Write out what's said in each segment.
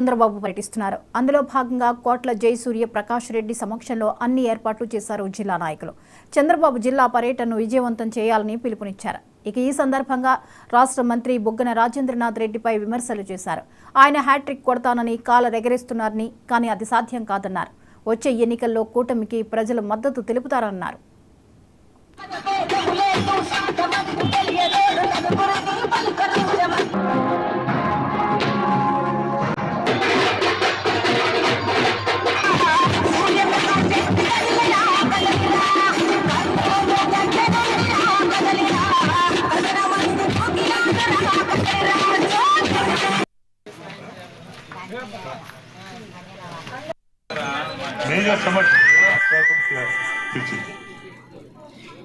చంద్రబాబు పర్యటిస్తున్నారు. అందులో భాగంగా కోట్ల జయసూర్య ప్రకాష్ రెడ్డి సమక్షంలో అన్ని ఏర్పాట్లు చేశారు జిల్లా నాయకులు. చంద్రబాబు జిల్లా పర్యటనను విజయవంతం చేయాలని పిలుపునిచ్చారు. ఇక ఈ సందర్భంగా రాష్ట్ర మంత్రి బుగ్గన రాజేంద్రనాథ్ రెడ్డిపై విమర్శలు చేశారు. ఆయన హ్యాట్రిక్ కొడతానని కాలరెగరేస్తున్నారని, కానీ అది సాధ్యం కాదన్నారు. వచ్చే ఎన్నికల్లో కూటమికి ప్రజలు మద్దతు తెలుపుతారన్నారు.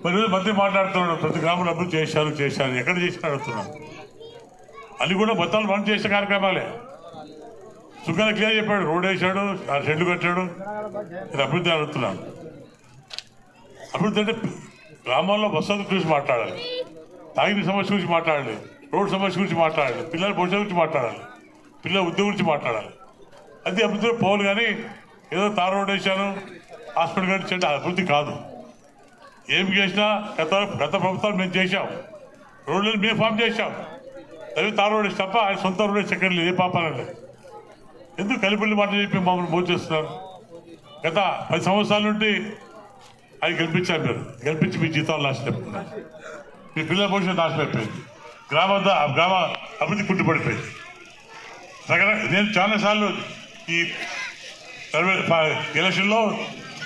మరి మంత్రి మాట్లాడుతున్నాడు, ప్రతి గ్రామంలో అభివృద్ధి చేశారు ఎక్కడ చేసినా అడుగుతున్నాను. అది కూడా మొత్తాలు మనం చేసే కార్యక్రమాలే. సుఖాన్ని క్లియర్ చెప్పాడు, రోడ్ వేసాడు, షెడ్లు కట్టాడు, ఇది అభివృద్ధి అడుగుతున్నాను. అభివృద్ధి అంటే గ్రామాల్లో వసతి గురించి మాట్లాడాలి, తాగిన సమస్య గురించి మాట్లాడాలి, రోడ్ సమస్య గురించి మాట్లాడాలి, పిల్లల భవిష్యత్తు గురించి మాట్లాడాలి, పిల్లల ఉద్యోగం గురించి మాట్లాడాలి. అది అభివృద్ధి పోలు. కానీ ఏదో తార్ రోడ్ వేసాను, హాస్పిటల్ కట్టించండి, అభివృద్ధి కాదు. ఏం చేసినా గత ప్రభుత్వాలు మేము చేశాం, రోడ్లను మేము ఫామ్ చేశాం. అవి తార్ రోడ్ వేసి తప్ప ఆయన సొంత రోడ్ వేసి ఎక్కడ లేదు. ఏ పాపాలండి, ఎందుకు కలిపిల్లి మాట చెప్పి మమ్మల్ని మోసం చేస్తున్నారు? గత 10 సంవత్సరాల నుండి అది గెలిపించారు. మీరు గెలిపించి మీ జీతాలు నాశనం అయిపోయినాయి, మీ పిల్లల భవిష్యత్తు నాశనం అయిపోయింది, గ్రామ అభివృద్ధి కుంటుపడిపోయింది. నేను చాలాసార్లు ఈ ఎలక్షన్లో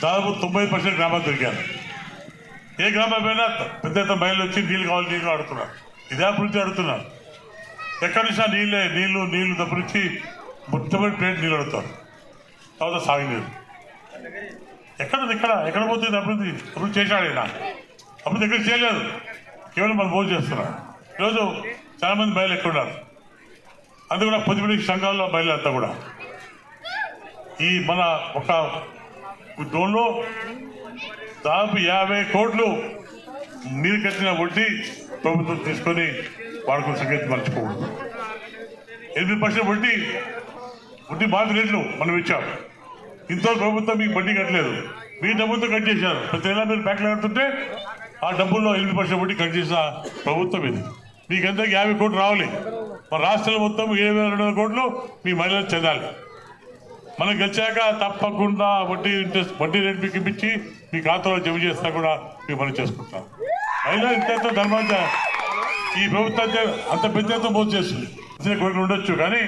దాదాపు 90% గ్రామాలు తిరిగాను. ఏ గ్రామం పైన పెద్ద పెద్ద మహిళలు వచ్చి నీళ్ళు కావాలి, నీళ్ళు అడుగుతున్నారు. ఇదే అభివృద్ధి అడుగుతున్నారు. ఎక్కడి నుంచి నీళ్లు తప్పించి మొట్టమొదటి ప్లేట్ నీళ్ళు అడుగుతారు, తర్వాత సాగునీరు. ఎక్కడ పోతుంది అభివృద్ధి? అభివృద్ధి చేశాడు ఆయన, అభివృద్ధి ఎక్కడ చేయలేదు, కేవలం మనం భోజనం చేస్తున్నారు. ఈరోజు చాలామంది మహిళలు ఎక్కడ ఉన్నారు, అది కూడా పొద్దుపడి సంఘాల్లో మహిళలంతా కూడా ఈ మన ఒక జోన్లో దాదాపు 50 కోట్లు నీరు కట్టిన వడ్డీ ప్రభుత్వం తీసుకొని వాడుకున్న సంగతి మర్చిపోకూడదు. 8% వడ్డీ బాధ రేట్లు మనం ఇచ్చాం. ఇంతో ప్రభుత్వం మీకు వడ్డీ కట్టలేదు, మీ డబ్బులతో కట్ చేశారు. ప్రతి నెల మీరు బ్యాంకులో కడుతుంటే ఆ డబ్బుల్లో 8% వడ్డీ కట్ చేసిన ప్రభుత్వం ఇది. మీకు ఎంత 50 కోట్లు రావాలి, మన రాష్ట్రంలో మొత్తం 7,200 కోట్లు మీ మహిళలకు చెందాలి. మనం గెలిచాక తప్పకుండా వడ్డీ రేటు మీకు ఇప్పించి మీ ఖాతాలో జమ చేస్తా కూడా మీకు పని చేసుకుంటాం. అయినా ఇంత ధర్మంగా ఈ ప్రభుత్వం అంత పెద్ద మోసం చేస్తుంది. కోరికలు ఉండొచ్చు, కానీ